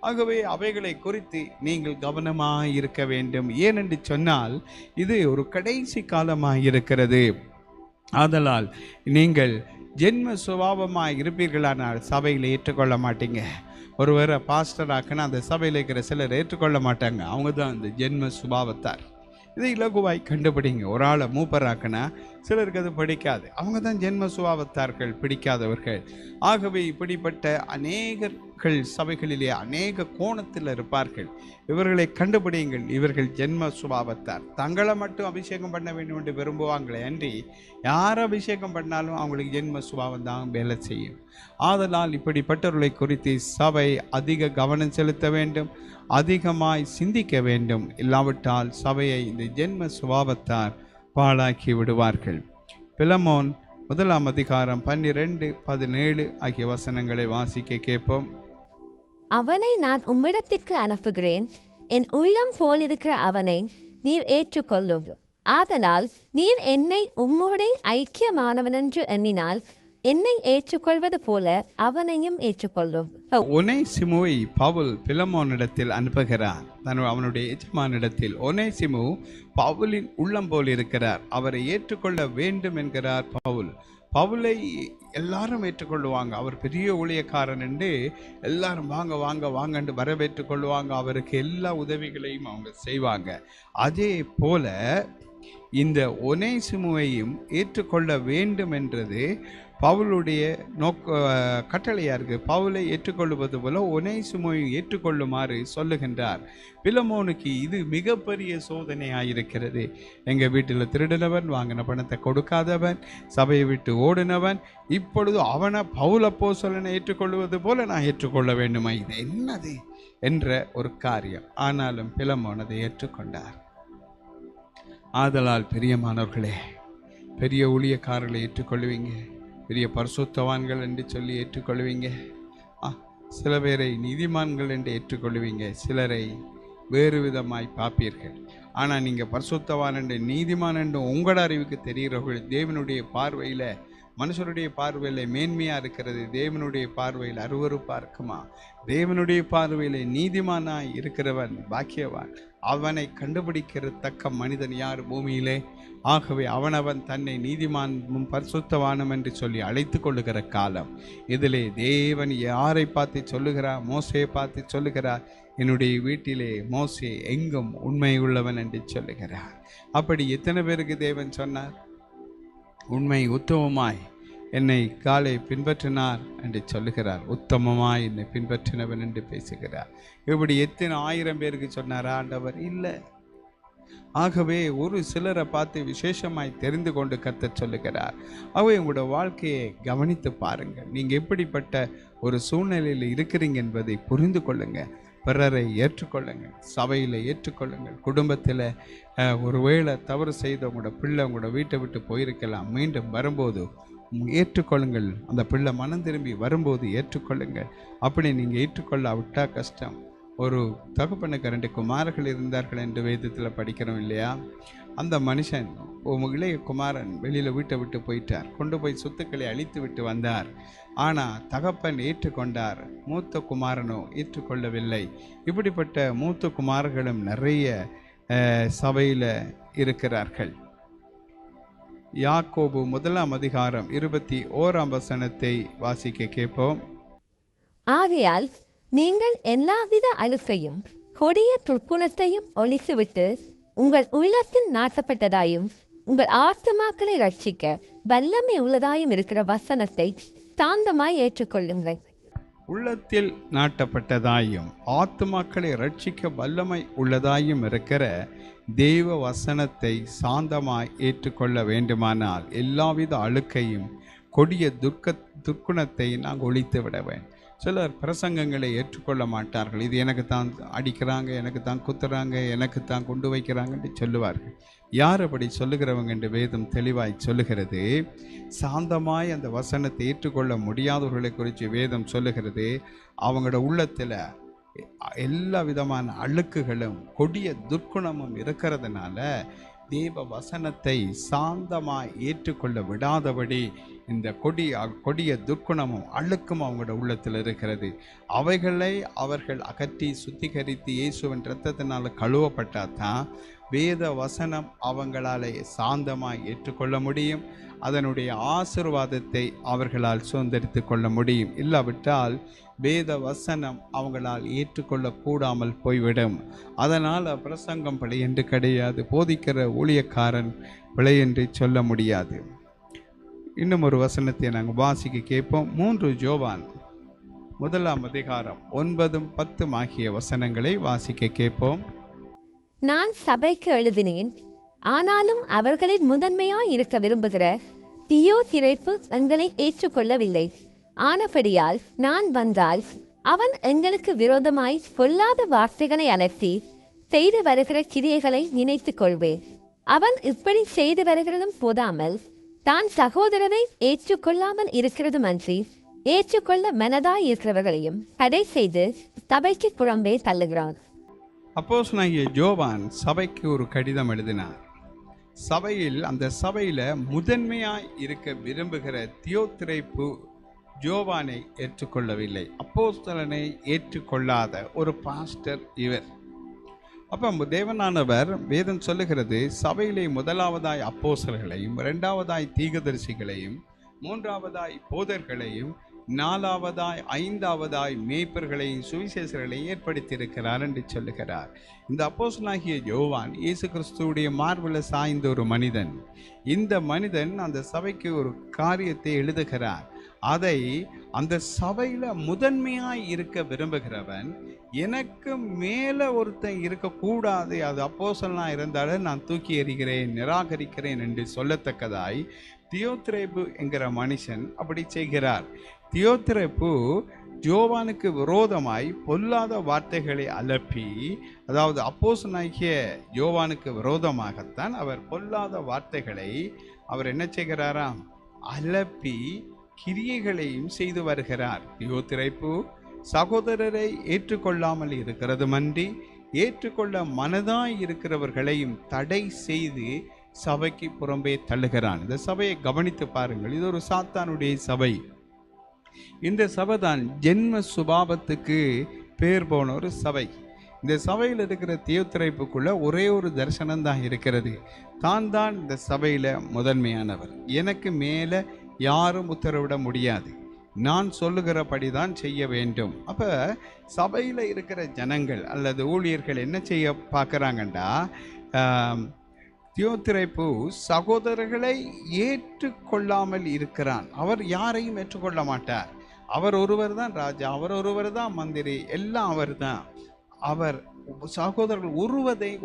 [SPEAKER 1] ஆகவே அவைகளை குறித்து நீங்கள் கவனமாக இருக்க வேண்டும். ஏனென்று சொன்னால் இது ஒரு கடைசி காலமாக இருக்கிறது. ஆதலால் நீங்கள் ஜென்ம சுபாவமாக இருப்பீர்களானால் சபையில் ஏற்றுக்கொள்ள மாட்டீங்க. ஒருவரை பாஸ்டராக்குன்னா அந்த சபையில் இருக்கிற சிலர் ஏற்றுக்கொள்ள மாட்டாங்க. அவங்க தான் அந்த ஜென்ம சுபாவத்தார். இதை இலகுவாய் கண்டுபிடிங்க. ஒரு ஆளை மூப்பராக்குனா சிலருக்கு அது பிடிக்காது. அவங்க தான் ஜென்ம சுபாவத்தார்கள், பிடிக்காதவர்கள். ஆகவே இப்படிப்பட்ட அநேகர்கள் சபைகளிலே அநேக கோணத்தில் இருப்பார்கள். இவர்களை கண்டுபிடிங்கள். இவர்கள் ஜென்ம சுபாவத்தார். தங்களை மட்டும் அபிஷேகம் பண்ண வேண்டும் என்று விரும்புவாங்களே அன்றி யார் அபிஷேகம் பண்ணாலும் அவங்களுக்கு ஜென்ம சுபாவம் தான் வேலை செய்யும். ஆதலால் இப்படிப்பட்டவர்களை குறித்து சபை அதிக கவனம் செலுத்த வேண்டும், அதிகமாய் சிந்திக்க வேண்டும். இல்லாவிட்டால் சபையை இந்த ஜென்ம சுபாவத்தார் பாழாக்கி விடுவார்கள். பிலமோன் 1 அதிகாரம் 12-17 ஆகிய வசனங்களை வாசிக்க கேட்போம்.
[SPEAKER 2] அவனை நான் உம்மிடத்திற்கு அனுப்புகிறேன். என் உள்ளம் போலிருக்கிற அவனை நீர் ஏற்றுக்கொள்ளும். ஆதலால் நீர் என்னை உம்முடைய ஐக்கியமானவனென்று எண்ணினால் என்னை ஏற்றுக்கொள்வது போல அவனையும் ஏற்றுக்கொள்ளும்.
[SPEAKER 1] ஒனேசிமுவை பவுல் பிலமோனிடத்தில் அனுப்புகிறார். அவனுடைய எஜமானிடத்தில். ஒனேசிமு பவுலின் உள்ளம் போல் இருக்கிறார். அவரை ஏற்றுக்கொள்ள வேண்டும் என்கிறார் பவுல். பவுலை எல்லாரும் ஏற்றுக்கொள்ளுவாங்க. அவர் பெரிய ஊழியக்காரன் என்று எல்லாரும் வாங்க வாங்க வாங்கன்னு வரவேற்றுக் கொள்ளுவாங்க. அவருக்கு எல்லா உதவிகளையும் அவங்க செய்வாங்க. அதே போல இந்த ஒனேசிமுவையும் ஏற்றுக்கொள்ள வேண்டும் என்றது பவுலுடைய கட்டளையா இருக்கு. பவுலை ஏற்றுக்கொள்வது போல ஒனேசிமுவையும் ஏற்றுக்கொள்ளுமாறு சொல்லுகின்றார். பிலமோனுக்கு இது மிகப்பெரிய சோதனையாயிருக்கிறது. எங்கள் வீட்டில் திருடினவன், வாங்கின பணத்தை கொடுக்காதவன், சபையை விட்டு ஓடினவன், இப்பொழுது அவனை பவுல் அப்போஸ்தலனை ஏற்றுக்கொள்வது போல நான் ஏற்றுக்கொள்ள வேண்டுமா? இது என்னது என்ற ஒரு காரியம். ஆனாலும் பிலமோன் அதை ஏற்றுக்கொண்டார். ஆதலால் பிரியமானவர்களே, பெரிய ஊழியக்காரர்களை ஏற்றுக்கொள்வீங்க, பெரிய பரிசுத்தவான்கள் என்று சொல்லி ஏற்றுக்கொள்வீங்க, சில பேரை நீதிமான்கள் என்று ஏற்றுக்கொள்வீங்க, சிலரை வேறு விதமாய் பார்ப்பீர்கள். ஆனால் நீங்கள் பரிசுத்தவான் என்று நீதிமான் என்று உங்களோட அறிவுக்கு தெரிகிறவர்கள் தேவனுடைய பார்வையில், மனுஷருடைய பார்வையில் மேன்மையாக இருக்கிறது, தேவனுடைய பார்வையில் அருவருப்பாக இருக்குமா? தேவனுடைய பார்வையில் நீதிமானாய் இருக்கிறவன் பாக்கியவான். அவனை கண்டுபிடிக்கிறத்தக்க மனிதன் யார் பூமியிலே? ஆகவே அவனவன் தன்னை நீதிமானும் பரிசுத்தவானும் என்று சொல்லி அழைத்து கொள்ளுகிற காலம் இதிலே தேவன் யாரை பார்த்து சொல்லுகிறார்? மோசையை பார்த்து சொல்லுகிறார், என்னுடைய வீட்டிலே மோசே எங்கும் உண்மை உள்ளவன் என்று சொல்லுகிறார். அப்படி எத்தனை பேருக்கு தேவன் சொன்னார்? உண்மை உத்தமமாய் என்னை காலை பின்பற்றினார் என்று சொல்லுகிறார். உத்தமமாய் என்னை பின்பற்றினவன் என்று பேசுகிறார். இப்படி எத்தனை ஆயிரம் பேருக்கு சொன்னாரா ஆண்டவர்? இல்லை. ஆகவே ஒரு சிலரை பார்த்து விசேஷமாய் தெரிந்து கொண்டு கர்த்தர் சொல்லுகிறார். ஆகவே உங்களோட வாழ்க்கையை கவனித்து பாருங்கள். நீங்கள் எப்படிப்பட்ட ஒரு சூழ்நிலையில் இருக்கிறீங்க என்பதை புரிந்து கொள்ளுங்கள். பிறரை ஏற்றுக்கொள்ளுங்கள், சபையில் ஏற்றுக்கொள்ளுங்கள். குடும்பத்தில் ஒருவேளை தவறு செய்த உங்களோட பிள்ளை உங்களோட வீட்டை விட்டு போயிருக்கலாம், மீண்டும் வரும்போது ஏற்றுக்கொள்ளுங்கள். அந்த பிள்ளை மனம் திரும்பி வரும்போது ஏற்றுக்கொள்ளுங்கள். அப்படி நீங்கள் ஏற்றுக்கொள்ளாவிட்டா கஷ்டம். ஒரு தகப்பனுக்கு 2 குமாரர்கள் இருந்தார்கள் என்று வேதத்தில் படிக்கிறோம் இல்லையா? அந்த மனுஷன் இளைய குமாரன் வெளியில் வீட்டை விட்டு போயிட்டார், கொண்டு போய் சொத்துக்களை அழித்து விட்டு வந்தார். ஆனால் தகப்பன் ஏற்றுக்கொண்டார், மூத்த குமாரனோ ஏற்றுக்கொள்ளவில்லை. இப்படிப்பட்ட மூத்த குமாரர்களும் நிறைய சபையில் இருக்கிறார்கள். யாக்கோபு 1 அதிகாரம் 21 வாசிக்க கேட்போம்.
[SPEAKER 2] ஆகையால் நீங்கள் எல்லாவித அழுக்கையும் கொடிய துர்க்குணத்தையும் ஒழித்துவிட்டு உங்கள் உள்ளத்தில் நாட்டப்பட்டதாயும் உங்கள் ஆத்துமாக்களை ரட்சிக்க வல்லமை உள்ளதாயும் இருக்கிற வசனத்தை சாந்தமாய் ஏற்றுக்கொள்ளுங்கள்.
[SPEAKER 1] உள்ளத்தில் நாட்டப்பட்டதாயும் ஆத்துமாக்களை ரட்சிக்க வல்லமை உள்ளதாயும் இருக்கிற தேவ வசனத்தை சாந்தமாய் ஏற்றுக்கொள்ள வேண்டுமானால் எல்லாவித அழுக்கையும் கொடிய துர்க்குணத்தை நாங்கள் ஒழித்து விட வேண்டும். சிலர் பிரசங்கங்களை ஏற்றுக்கொள்ள மாட்டார்கள். இது எனக்கு தான் அடிக்கிறாங்க, எனக்கு தான் குத்துறாங்க, எனக்கு தான் கொண்டு வைக்கிறாங்கன்னு சொல்லுவார்கள். யார் அப்படி சொல்லுகிறவங்க என்று வேதம் தெளிவாய் சொல்லுகிறது. சாந்தமாய் அந்த வசனத்தை ஏற்றுக்கொள்ள முடியாதவர்களை குறித்து வேதம் சொல்லுகிறது. அவங்களோட உள்ளத்தில் எல்லா விதமான அழுக்குகளும் கொடிய துர்க்குணமும் இருக்கிறதுனால தேவ வசனத்தை சாந்தமாய் ஏற்றுக்கொள்ள விடாதபடி இந்த கொடிய துர்க்குணமும் அழுக்கும் அவங்களோட உள்ளத்தில் இருக்கிறது. அவைகளை அவர்கள் அகற்றி சுத்திகரித்து இயேசுவின் இரத்தத்தினால் கழுவப்பட்டால் தான் வேத வசனம் அவங்களால் சாந்தமாய் ஏற்றுக்கொள்ள முடியும். அதனுடைய ஆசீர்வாதத்தை அவர்களால் சுதந்திரித்து கொள்ள முடியும். இல்லாவிட்டால் வேத வசனம் அவங்களால் ஏற்றுக்கொள்ள கூடாமல் போய்விடும். அதனால் பிரசங்கம் பிழை என்று கிடையாது, போதிக்கிற ஊழியக்காரன் பிழை என்று சொல்ல முடியாது. இன்னும் ஒரு வசனத்தை நாங்கள் வாசிக்க கேட்போம். 3 யோவான் 1 அதிகாரம் 9, 10 ஆகிய வசனங்களை வாசிக்க கேட்போம்.
[SPEAKER 2] நான் சபைக்கு எழுதினேன், ஆனாலும் அவர்களில் முதன்மையாய் இருக்க விரும்புகிற தியோதிரேப்பு எங்களை ஏற்றுக்கொள்ளவில்லை. ஆனபடியால் நான் வந்தால் அவன் எங்களுக்கு விரோதமாய் பொல்லாத வார்த்தைகளை அலசி செய்து வருகிற கிரியைகளை நினைத்துக் கொள்வேன். அவன் இப்படி செய்து வருகிறதும் போதாமல் தான் சகோதரரை ஏற்றுக்கொள்ளாமல் இருக்கிறதும் அன்றி ஏற்றுக்கொள்ள மனதாய் இருக்கிறவர்களையும் தடை செய்து சபைக்கு புறம்பே தள்ளுகிறான்.
[SPEAKER 1] அப்போஸ்தலனாகிய யோவான் சபைக்கு ஒரு கடிதம் எழுதினார். அந்த சபையில் முதன்மையாய் இருக்க விரும்புகிற தியோதிரேப்பு யோவானை ஏற்றுக்கொள்ளவில்லை. அப்போஸ்தலனை ஏற்றுக்கொள்ளாத ஒரு பாஸ்டர் இவர். அப்போ தேவனானவர் வேதம் சொல்லுகிறது, சபையிலே முதலாவதாய் அப்போஸ்தலர்களையும், 2வதாய் தீர்க்கதரிசிகளையும், 3வதாய் போதர்களையும், 4வதாய் 5வதாய் மேய்ப்பர்களையும் சுவிசேஷர்களையும் ஏற்படுத்தியிருக்கிறார் என்று சொல்லுகிறார். இந்த அப்போஸ்தலனாகிய யோவான் இயேசு கிறிஸ்துவுடைய மார்பில் சாய்ந்த ஒரு மனிதன். இந்த மனிதன் அந்த சபைக்கு ஒரு காரியத்தை எழுதுகிறார். அதை அந்த சபையில் முதன்மையாய் இருக்க விரும்புகிறவன், எனக்கு மேலே ஒருத்தன் இருக்கக்கூடாது, அது அப்போஸ்தலனாக இருந்தாலும் நான் தூக்கி எறிகிறேன், நிராகரிக்கிறேன் என்று சொல்லத்தக்கதாய் தியோத்திரேப்பு என்கிற மனுஷன் அப்படி செய்கிறார். தியோத்திரேப்பு யோவானுக்கு விரோதமாய் பொல்லாத வார்த்தைகளை அலப்பி, அதாவது அப்போஸ்தலனாகிய யோவானுக்கு விரோதமாகத்தான் அவர் பொல்லாத வார்த்தைகளை அவர் என்ன செய்கிறாராம், அலப்பி கிரியைகளையும் செய்து வருகிறார். தியோத்திரேப்பு சகோதரரை ஏற்றுக்கொள்ளாமல் இருக்கிறதுமன்றி ஏற்றுக்கொள்ள மனதாய் இருக்கிறவர்களையும் தடை செய்து சபைக்கு புறம்பே தள்ளுகிறான். இந்த சபையை கவனித்து பாருங்கள். இது ஒரு சாத்தானுடைய சபை. இந்த சபை தான் ஜென்ம சுபாவத்துக்கு பேர் போன ஒரு சபை. இந்த சபையில் இருக்கிற தியோத்திரேப்புக்குள்ள ஒரே ஒரு தரிசனம் தான் இருக்கிறது. தான் இந்த சபையில் முதன்மையானவர், எனக்கு மேலே யாரும் உத்தரவிட முடியாது, நான் சொல்லுகிறபடி தான் செய்ய வேண்டும். அப்போ சபையில் இருக்கிற ஜனங்கள் அல்லது ஊழியர்கள் என்ன செய்ய பார்க்குறாங்கண்டா, தியோத்திரேப்பு சகோதரர்களை ஏற்றுக்கொள்ளாமல் இருக்கிறான். அவர் யாரையும் ஏற்றுக்கொள்ள மாட்டார். அவர் ஒருவர் தான் ராஜா, அவர் ஒருவர் தான் மந்திரி, எல்லாம் அவர் தான். அவர் சகோதரர்கள்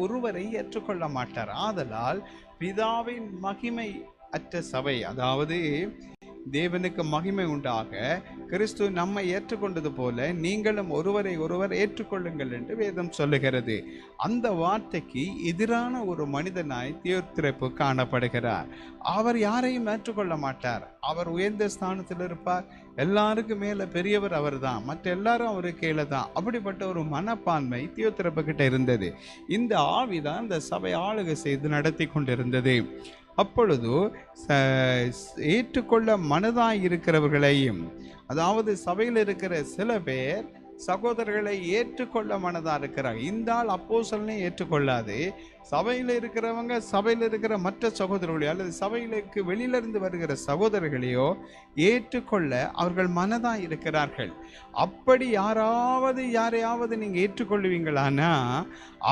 [SPEAKER 1] ஒருவரை ஏற்றுக்கொள்ள மாட்டார். ஆதலால் பிதாவின் மகிமை அற்ற சபை, அதாவது தேவனுக்கு மகிமை உண்டாக கிறிஸ்து நம்மை ஏற்றுக்கொண்டது போல நீங்களும் ஒருவரை ஒருவர் ஏற்றுக்கொள்ளுங்கள் என்று வேதம் சொல்லுகிறது. அந்த வார்த்தைக்கு எதிரான ஒரு மனிதனாய் தியோத்திரேப்பு காணப்படுகிறார். அவர் யாரையும் ஏற்றுக்கொள்ள மாட்டார். அவர் உயர்ந்த ஸ்தானத்தில் இருப்பார். எல்லாருக்கும் மேல பெரியவர் அவர் தான், மற்ற எல்லாரும் அவரு கீழே தான். அப்படிப்பட்ட ஒரு மனப்பான்மை தியோத்திரேப்பு கிட்ட இருந்தது. இந்த ஆவிதான் இந்த சபை ஆளுகை செய்து நடத்தி கொண்டிருந்தது. அப்பொழுது ஏற்றுக்கொள்ள மனதாய் இருக்கிறவர்களையும், அதாவது சபையில் இருக்கிற சில பேர் சகோதரர்களை ஏற்றுக்கொள்ள மனதா இருக்கிறாங்க. இந்த ஆள் அப்போஸ்தலனை ஏற்றுக்கொள்ளாது, சபையில் இருக்கிறவங்க சபையில் இருக்கிற மற்ற சகோதரர்களையோ அல்லது சபையிலுக்கு வெளியிலிருந்து வருகிற சகோதரர்களையோ ஏற்றுக்கொள்ள அவர்கள் மனதா இருக்கிறார்கள். அப்படி யாரையாவது நீங்கள் ஏற்றுக்கொள்வீங்களானா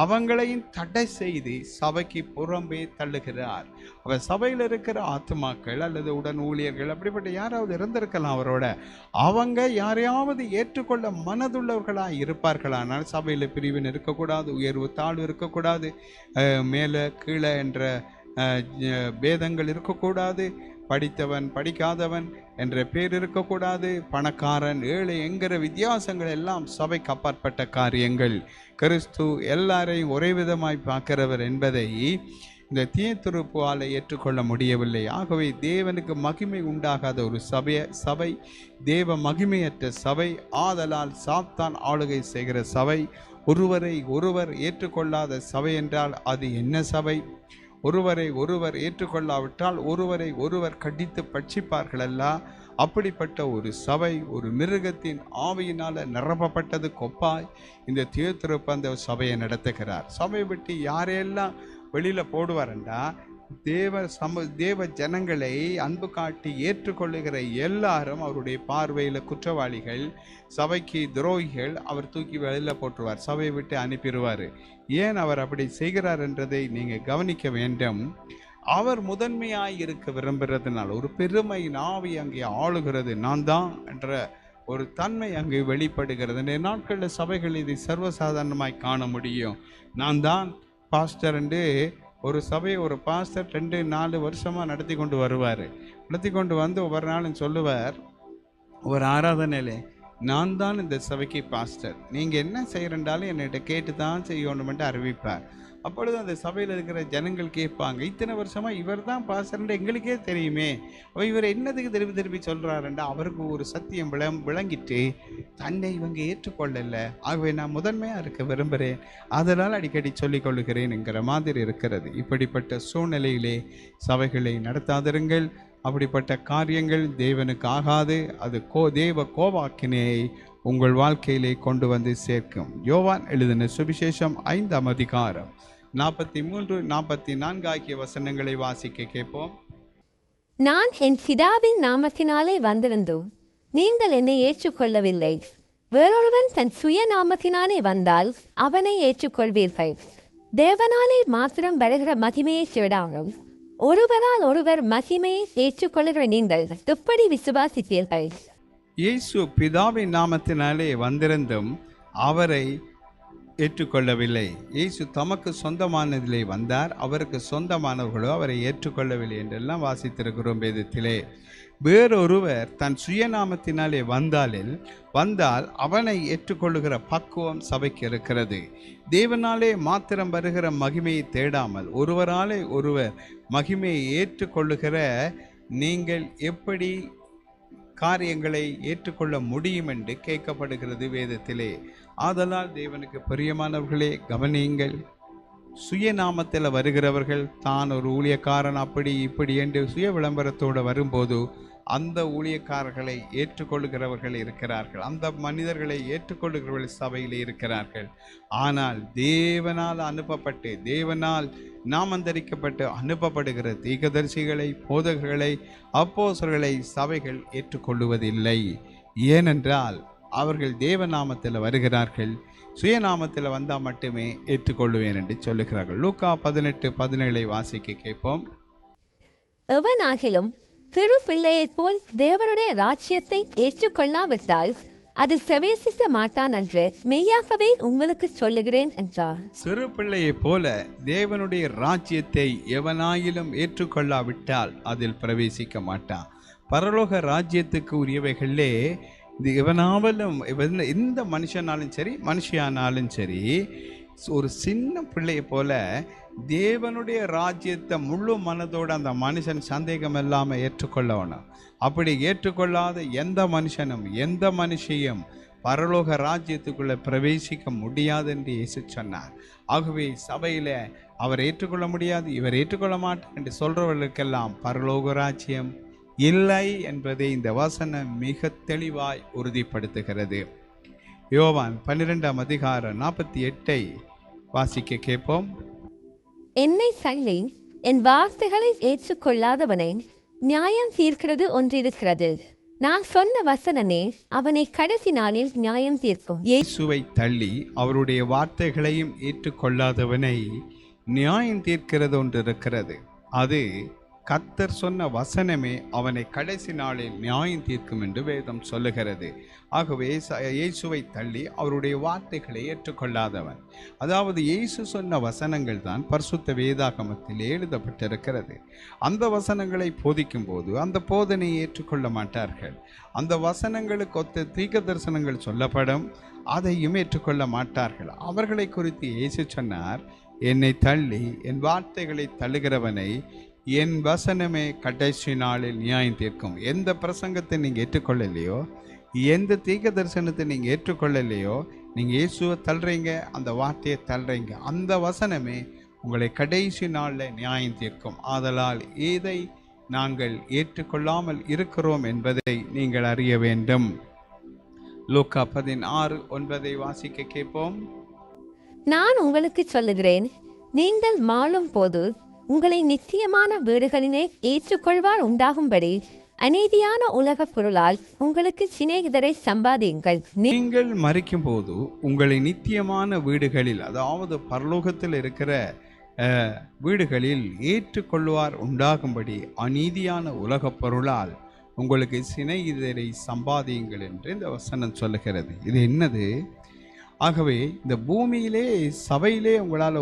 [SPEAKER 1] அவங்களையும் தடை செய்து சபைக்கு புறம்பே தள்ளுகிறார். அவர் சபையில் இருக்கிற ஆத்துமாக்கள் அல்லது உடன் ஊழியர்கள் அப்படிப்பட்ட யாராவது இருந்திருக்கலாம் அவரோட, அவங்க யாரையாவது ஏற்றுக்கொள்ள மனதுள்ளவர்களாக இருப்பார்களானால் சபையில் பிரிவின் இருக்கக்கூடாது, உயர்வு தாழ்வு இருக்கக்கூடாது, மேலே கீழே என்ற பேதங்கள் இருக்கக்கூடாது, படித்தவன் படிக்காதவன் என்ற பேர் இருக்கக்கூடாது, பணக்காரன் ஏழை என்கிற வித்தியாசங்கள் எல்லாம் சபைக்கு அப்பாற்பட்ட காரியங்கள். கிறிஸ்து எல்லாரையும் ஒரே விதமாய் பார்க்கிறவர் என்பதை இந்த தியோத்திரேப்புவால் ஏற்றுக்கொள்ள முடியவில்லை. ஆகவே தேவனுக்கு மகிமை உண்டாகாத ஒரு சபை தேவ மகிமையற்ற சபை. ஆதலால் சாத்தான் ஆளுகை செய்கிற சபை, ஒருவரை ஒருவர் ஏற்றுக்கொள்ளாத சபை என்றால் அது என்ன சபை? ஒருவரை ஒருவர் ஏற்றுக்கொள்ளாவிட்டால் ஒருவரை ஒருவர் கடித்து பட்சிப்பார்களல்ல, அப்படிப்பட்ட ஒரு சபை ஒரு மிருகத்தின் ஆவியினால் நிரப்பப்பட்டது கொப்பாய் இந்த தியோத்திரேப்பு அந்த சபையை நடத்துகிறார். சபையை விட்டு யாரையெல்லாம் வெளியில் போடுவார்ண்டா, தேவ ஜனங்களை அன்பு காட்டி ஏற்றுக்கொள்ளுகிற எல்லாரும் அவருடைய பார்வையில் குற்றவாளிகள், சபைக்கு துரோகிகள். அவர் தூக்கி வெளியில் போட்டுருவார், சபையை விட்டு அனுப்பிடுவார். ஏன் அவர் அப்படி செய்கிறார் என்றதை நீங்கள் கவனிக்க வேண்டும். அவர் முதன்மையாய் இருக்க விரும்புகிறதுனால் ஒரு பெருமை ஆவி அங்கே ஆளுகிறது. நான் தான் என்ற ஒரு தன்மை அங்கே வெளிப்படுகிறது. இந்த நாட்களில் சபைகள் இதை சர்வசாதாரணமாய் காண முடியும். நான் தான் பாஸ்டர் என்று ஒரு சபையை ஒரு பாஸ்டர் 2-4 வருஷமாக நடத்தி கொண்டு வருவார். நடத்தி கொண்டு வந்து ஒவ்வொரு நாளும் சொல்லுவார், ஒரு ஆராதனையிலே, நான் தான் இந்த சபைக்கு பாஸ்டர், நீங்கள் என்ன செய்கிறண்டாலும் என்னிட்ட கேட்டு தான் செய்யணுமென்று அறிவிப்பார். அப்பொழுது அந்த சபையில் இருக்கிற ஜனங்கள் கேட்பாங்க, இத்தனை வருஷமாக இவர் தான் பாஸ்டர்ன்ற எங்களுக்கே தெரியுமே, இவர் என்னதுக்கு திருப்பி சொல்கிறாருண்டா அவருக்கு ஒரு சத்தியம் விளங்கிட்டு தன்னை இவங்க ஏற்றுக்கொள்ளலை, ஆகவே நான் முதன்மையாக இருக்க விரும்புகிறேன், அதனால் அடிக்கடி சொல்லிக் கொள்ளுகிறேன்ங்கிற மாதிரி இருக்கிறது. இப்படிப்பட்ட சூழ்நிலையிலே சபைகளை நடத்தாதிருங்கள். அப்படிப்பட்ட காரியங்கள் தேவனுக்கு ஆகாது. அது தேவ கோபாக்கினையை உங்கள் வாழ்க்கையிலே கொண்டு வந்து சேர்க்கும். யோவான் எழுதின சுவிசேஷம் 5ஆம் அதிகாரம் 43-44 ஆகிய வசனங்களை வாசிக்க கேட்போம்.
[SPEAKER 2] நான் என் பிதாவின் நாமத்தினாலே வந்திருந்தோம், நீங்கள் என்னை ஏற்றுக்கொள்ளவில்லை. வேறொருவன் தன் சுய நாமத்தினாலே வந்தால் அவனை ஏற்றுக்கொள்வீர்கள். தேவனாலே மாத்திரம் வருகிற மகிமையை தேடாமல் ஒருவரால் ஒருவர் மகிமையை ஏற்றுக்கொள்கிற நீங்கள் எப்படி விசுவாசித்தீர்கள்?
[SPEAKER 1] இயேசு பிதாவின் நாமத்தினாலே வந்திருந்தும் அவரை ஏற்றுக்கொள்ளவில்லை. இயேசு தமக்கு சொந்தமானதிலே வந்தார், அவருக்கு சொந்தமானவர்களோ அவரை ஏற்றுக்கொள்ளவில்லை என்றெல்லாம் வாசித்திருக்கிறோம் வேதத்திலே. வேறொருவர் தன் சுயநாமத்தினாலே வந்தால் அவனை ஏற்றுக்கொள்ளுகிற பக்குவம் சபைக்கு இருக்கிறது. தேவனாலே மாத்திரம் வருகிற மகிமையை தேடாமல் ஒருவராலே ஒருவர் மகிமையை ஏற்றுக்கொள்ளுகிற நீங்கள் எப்படி காரியங்களை ஏற்றுக்கொள்ள முடியும் என்று கேட்கப்படுகிறது வேதத்திலே. ஆதலால் தேவனுக்கு பிரியமானவர்களே, கவனியுங்கள். சுயநாமத்தில் வருகிறவர்கள் தான் ஒரு ஊழியக்காரன் அப்படி இப்படி என்று சுய விளம்பரத்தோடு வரும்போது அந்த ஊழியக்காரர்களை ஏற்றுக்கொள்ளுகிறவர்கள் இருக்கிறார்கள், அந்த மனிதர்களை ஏற்றுக்கொள்ளுகிறவர்கள் சபையில் இருக்கிறார்கள். ஆனால் தேவனால் அனுப்பப்பட்டு தேவனால் நாமந்தரிக்கப்பட்டு அனுப்பப்படுகிற தீர்க்கதரிசிகளை, போதகர்களை, அப்போஸ்தலர்களை சபைகள் ஏற்றுக்கொள்ளுவதில்லை. ஏனென்றால் அவர்கள் தேவநாமத்தில் வருகிறார்கள், சுயநாமத்தில் வந்தால் மட்டுமே ஏற்றுக்கொள்ளுவேன் என்று சொல்லுகிறார்கள். லூக்கா 18:17 வாசிக்க கேட்போம்.
[SPEAKER 2] எவனாகிலும் சிறு பிள்ளையைப் போல் தேவனுடைய ராஜ்யத்தை ஏற்றுக்கொள்ளாவிட்டால் அது பிரவேசிக்க மாட்டான் என்று மெய்யாகவே உங்களுக்கு சொல்லுகிறேன் என்றார்.
[SPEAKER 1] சிறு பிள்ளையைப் போல தேவனுடைய ராஜ்யத்தை எவனாயிலும் ஏற்றுக்கொள்ளாவிட்டால் அதில் பிரவேசிக்க மாட்டான். பரலோக ராஜ்யத்துக்கு உரியவைகளே எவனாவலும் எந்த மனுஷனாலும் சரி மனுஷியானாலும் சரி ஒரு சின்ன பிள்ளையை போல தேவனுடைய ராஜ்யத்தை முழு மனதோடு அந்த மனுஷன் சந்தேகம் இல்லாமல் ஏற்றுக்கொள்ளணும். அப்படி ஏற்றுக்கொள்ளாத எந்த மனுஷனும் எந்த மனுஷியும் பரலோக ராஜ்யத்துக்குள்ளே பிரவேசிக்க முடியாது என்று இயேசு சொன்னார். ஆகவே சபையில் அவர் ஏற்றுக்கொள்ள முடியாது, இவர் ஏற்றுக்கொள்ள மாட்டார் என்று சொல்கிறவர்களுக்கெல்லாம் பரலோக ராஜ்யம் இல்லை என்பதை இந்த வசனம் மிக தெளிவாய் உறுதிப்படுத்துகிறது. யோவான் 12:48 வாசிக்க கேட்போம்.
[SPEAKER 2] என்னை தள்ளி என் வார்த்தைகளை ஏற்றுக்கொள்ளாதவனை நியாயம் தீர்க்கிறது ஒன்றிருக்கிறது. நான் சொன்ன வசனமே அவனை கடைசி நாளில் நியாயம் தீர்க்கும்.
[SPEAKER 1] இயேசுவை தள்ளி அவருடைய வார்த்தைகளையும் ஏற்றுக்கொள்ளாதவனை நியாயம் தீர்க்கிறது ஒன்று இருக்கிறது. அது கர்த்தர் சொன்ன வசனமே அவனை கடைசி நாளில் நியாயம் தீர்க்கும் என்று வேதம் சொல்லுகிறது. ஆகவே இயேசுவை தள்ளி அவருடைய வார்த்தைகளை ஏற்றுக்கொள்ளாதவன், அதாவது இயேசு சொன்ன வசனங்கள் தான் பரிசுத்த வேதாகமத்தில் எழுதப்பட்டிருக்கிறது. அந்த வசனங்களை போதிக்கும் போது அந்த போதனையை ஏற்றுக்கொள்ள மாட்டார்கள். அந்த வசனங்களுக்கு ஒத்த தீர்க்க தரிசனங்கள் சொல்லப்படும், அதையும் ஏற்றுக்கொள்ள மாட்டார்கள். அவர்களை குறித்து இயேசு சொன்னார், என்னை தள்ளி என் வார்த்தைகளை தள்ளுகிறவனை என் வசனமே கடைசி நாளில் நியாயம் தீர்க்கும். எந்த பிரசங்கத்தை நீங்கள் ஏற்றுக்கொள்ளலையோ, எந்த தீர்க்க தரிசனத்தை நீங்கள் ஏற்றுக்கொள்ளலையோ, நீங்கள் இயேசுவை தள்ளுறீங்க, அந்த வார்த்தையை தள்ளுறீங்க, அந்த வசனமே உங்களை கடைசி நாளில் நியாயம் தீர்க்கும். ஆதலால் இதை நாங்கள் ஏற்றுக்கொள்ளாமல் இருக்கிறோம் என்பதை நீங்கள் அறிய வேண்டும். லூக்கா 16:9 வாசிக்க கேட்போம்.
[SPEAKER 2] நான் உங்களுக்கு சொல்லுகிறேன், நீங்கள் மாளும் போது உங்களை நிச்சயமான வீடுகளிலே ஏற்றுக்கொள்வார் உண்டாகும்படி அநீதியான உலக பொருளால் உங்களுக்கு சிநேகிதரை சம்பாதியுங்கள்.
[SPEAKER 1] நீங்கள் மரிக்கும் போது உங்களை நித்தியமான வீடுகளில், அதாவது பரலோகத்தில் இருக்கிற வீடுகளில் ஏற்றுக்கொள்வார் உண்டாகும்படி அநீதியான உலக பொருளால் உங்களுக்கு சிநேகிதரை சம்பாதியுங்கள் என்று இந்த வசனம் சொல்லுகிறது. இது என்னது? ஆகவே இந்த பூமியிலே சபையிலே உங்களால்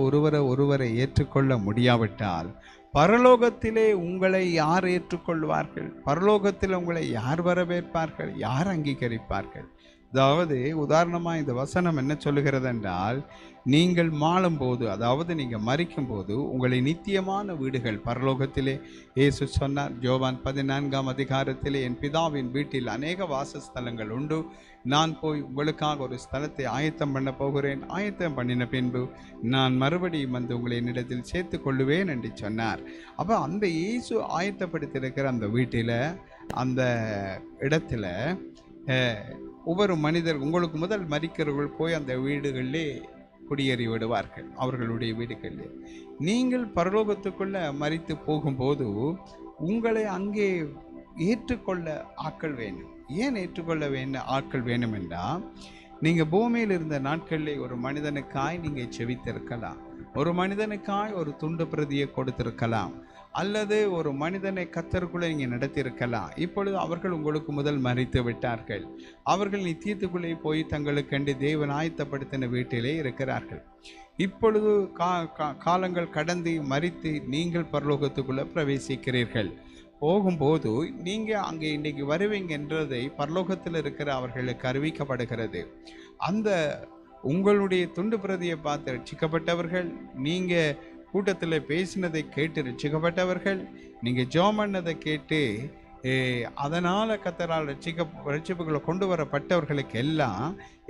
[SPEAKER 1] ஒருவரை ஏற்றுக்கொள்ள முடியாவிட்டால் பரலோகத்திலே உங்களை யார் ஏற்றுக்கொள்வார்கள்? பரலோகத்தில் உங்களை யார் வரவேற்பார்கள்? யார் அங்கீகரிப்பார்கள்? அதாவது உதாரணமாக இந்த வசனம் என்ன சொல்லுகிறது என்றால், நீங்கள் மாளும்போது, அதாவது நீங்கள் மரிக்கும் போது உங்களை நித்தியமான வீடுகள் பரலோகத்திலே, இயேசு சொன்னார் யோவான் 14 என் பிதாவின் வீட்டில் அநேக வாசஸ்தலங்கள் உண்டு, நான் போய் உங்களுக்காக ஒரு ஸ்தலத்தை ஆயத்தம் பண்ண போகிறேன், ஆயத்தம் பண்ணின பின்பு நான் மறுபடியும் வந்து உங்களை என்னிடத்தில் சேர்த்து கொள்ளுவேன் என்று சொன்னார். அப்போ அந்த இயேசு ஆயத்தப்படுத்தியிருக்கிற அந்த வீட்டில், அந்த இடத்துல ஒவ்வொரு மனிதர், உங்களுக்கு முதல் மரிக்கிறவர்கள் போய் அந்த வீடுகளிலே குடியேறி விடுவார்கள், அவர்களுடைய வீடுகளிலே. நீங்கள் பரலோகத்துக்குள்ள மரித்து போகும்போது உங்களை அங்கே ஏற்றுக்கொள்ள ஆட்கள் வேணும். ஏன் ஏற்றுக்கொள்ள ஆட்கள் வேணும் என்றால், நீங்கள் பூமியில் இருந்த நாட்களில் ஒரு மனிதனுக்காய் நீங்கள் செவித்திருக்கலாம், ஒரு மனிதனுக்காய் ஒரு துண்டு பிரதியை கொடுத்திருக்கலாம், அல்லது ஒரு மனிதனை கத்தருக்குள்ளே நீங்கள் நடத்தியிருக்கலாம். இப்பொழுது அவர்கள் உங்களுக்கு முதல் மறித்து விட்டார்கள். அவர்கள் நித்தியத்துக்குள்ளே போய் தங்களுக்கென்று தேவன் ஆயத்தப்படுத்தின வீட்டிலே இருக்கிறார்கள். இப்பொழுது காலங்கள் கடந்து மறித்து நீங்கள் பரலோகத்துக்குள்ளே பிரவேசிக்கிறீர்கள். போகும்போது நீங்கள் அங்கே இன்றைக்கு வருவீங்கன்றதை பரலோகத்தில் இருக்கிற அவர்களுக்கு அறிவிக்கப்படுகிறது. அந்த உங்களுடைய துண்டு பிரதியை பார்த்து ரட்சிக்கப்பட்டவர்கள், நீங்கள் கூட்டத்தில் பேசினதை கேட்டு ரட்சிக்கப்பட்டவர்கள், நீங்கள் ஜெபம் பண்ணதை கேட்டு அதனால் கர்த்தரால் ரட்சிப்புகளை கொண்டு வரப்பட்டவர்களுக்கு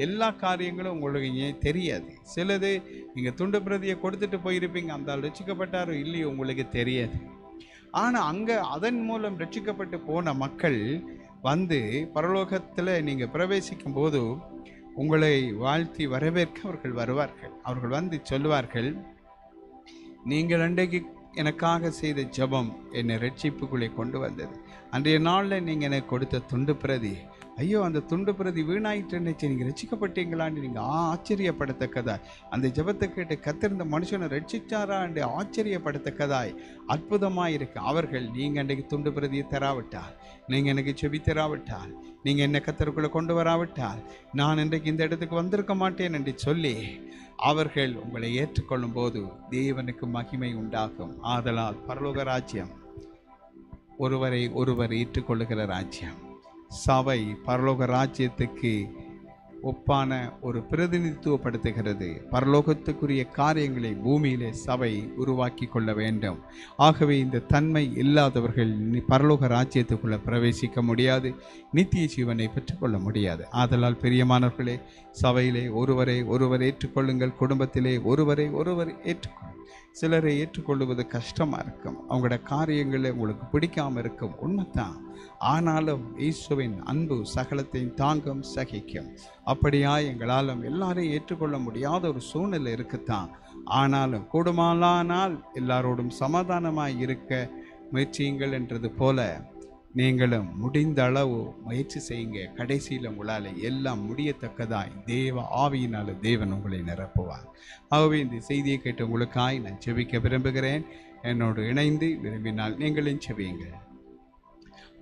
[SPEAKER 1] எல்லா காரியங்களும் உங்களுக்கு தெரியாது. சிலது நீங்கள் துண்டு பிரதியை கொடுத்துட்டு போயிருப்பீங்க, அந்த ரட்சிக்கப்பட்டாரோ இல்லையோ உங்களுக்கு தெரியாது. ஆனால் அங்கே அதன் மூலம் ரட்சிக்கப்பட்டு போன மக்கள் வந்து பரலோகத்தில் நீங்கள் பிரவேசிக்கும் போது உங்களை வாழ்த்தி வரவேற்க அவர்கள் வருவார்கள். அவர்கள் வந்து சொல்லுவார்கள், நீங்கள் அன்றைக்கு எனக்காக செய்த ஜெபம் என்னை ரட்சிப்புக்குள்ளே கொண்டு வந்தது. அன்றைய நாளில் நீங்கள் எனக்கு கொடுத்த துண்டு பிரதி, ஐயோ அந்த துண்டு பிரதி வீணாயிட்டு நினைச்சு நீங்கள் ரட்சிக்கப்பட்டீங்களான்னு நீங்கள் ஆச்சரியப்படத்தக்கதாய், அந்த ஜெபத்தை கேட்டு கத்திருந்த மனுஷனை ரட்சிச்சாரா என்று ஆச்சரியப்படத்தக்கதாய் அற்புதமாக இருக்கு. அவர்கள் நீங்கள் அன்றைக்கு துண்டு பிரதியை தராவிட்டால், நீங்கள் எனக்கு செவி தராவிட்டால், நீங்கள் என்னை கத்தருக்குள்ளே கொண்டு வராவிட்டால் நான் இன்றைக்கு இந்த இடத்துக்கு வந்திருக்க மாட்டேன் என்று சொல்லி அவர்கள் உங்களை ஏற்றுக்கொள்ளும் போது தேவனுக்கு மகிமை உண்டாகும். ஆதலால் பரலோக ராஜ்யம் ஒருவரை ஒருவர் ஏற்றுக்கொள்ளுகிற ராஜ்யம். சபை பரலோக ராஜ்யத்துக்கு ஒப்பான ஒரு பிரதிநிதித்துவப்படுத்துகிறது. பரலோகத்துக்குரிய காரியங்களை பூமியிலே சபை உருவாக்கி கொள்ள வேண்டும். ஆகவே இந்த தன்மை இல்லாதவர்கள் பரலோக ராஜ்யத்துக்குள்ளே பிரவேசிக்க முடியாது, நித்திய ஜீவனை பெற்றுக்கொள்ள முடியாது. ஆதலால் பிரியமானவர்களே, சபையிலே ஒருவரை ஒருவர் ஏற்றுக்கொள்ளுங்கள், குடும்பத்திலே ஒருவரை ஒருவர் ஏற்றுக்கொள்ளுங்கள். சிலரை ஏற்றுக்கொள்வது கஷ்டமாக இருக்கும், அவங்களோட காரியங்களை உங்களுக்கு பிடிக்காமல் இருக்கும், உண்மைத்தான். ஆனாலும் இயேசுவின் அன்பு சகலத்தையும் தாங்கும், சகிக்கும். அப்படியா எங்களாலும் எல்லாரையும் ஏற்றுக்கொள்ள முடியாத ஒரு சூழ்நிலை இருக்குத்தான். ஆனாலும் கூடுமானால் எல்லாரோடும் சமாதானமாய் இருக்க முயற்சியுங்கள் என்றது போல நீங்களும் முடிந்த அளவு முயற்சி செய்யுங்க. கடைசியில் உங்களால் எல்லாம் முடியத்தக்கதாய் தேவ ஆவியினால் தேவன் உங்களை நிரப்புவார். ஆகவே இந்த செய்தியை கேட்டு உங்களுக்காய் நான் செபிக்க விரும்புகிறேன். என்னோடு இணைந்து விரும்பினால் நீங்களும் செபியுங்கள்.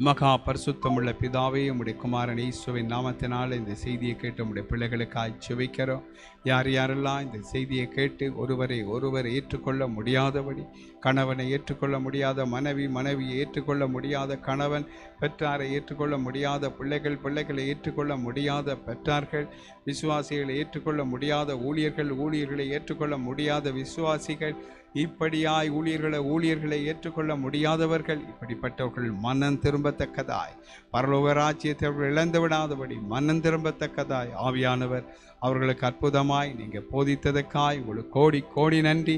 [SPEAKER 1] மகா பரிசுத்தமுள்ள பிதாவே, உம்முடைய குமாரன் இயேசுவின் நாமத்தினால் இந்த செய்தியை கேட்டு உம்முடைய பிள்ளைகளுக்காய் செபிக்கிறோம். யார் யாரெல்லாம் இந்த செய்தியை கேட்டு ஒருவரை ஒருவர் ஏற்றுக்கொள்ள முடியாதபடி, கணவனை ஏற்றுக்கொள்ள முடியாத மனைவி, மனைவியை ஏற்றுக்கொள்ள முடியாத கணவன், பெற்றாரை ஏற்றுக்கொள்ள முடியாத பிள்ளைகள், பிள்ளைகளை ஏற்றுக்கொள்ள முடியாத பெற்றார்கள், விசுவாசிகளை ஏற்றுக்கொள்ள முடியாத ஊழியர்கள், ஊழியர்களை ஏற்றுக்கொள்ள முடியாத விசுவாசிகள், இப்படியாய் ஊழியர்களை ஏற்றுக்கொள்ள முடியாதவர்கள், இப்படிப்பட்டவர்கள் மனம் திரும்பத்தக்கதாய், பரலோக ராஜ்யத்தை அவர்கள் இழந்து விடாதபடி மனம் திரும்பத்தக்கதாய் ஆவியானவர் அவர்களுக்கு அற்புதமாய் நீங்கள் போதித்ததற்காய் உங்களுக்கு கோடி கோடி நன்றி.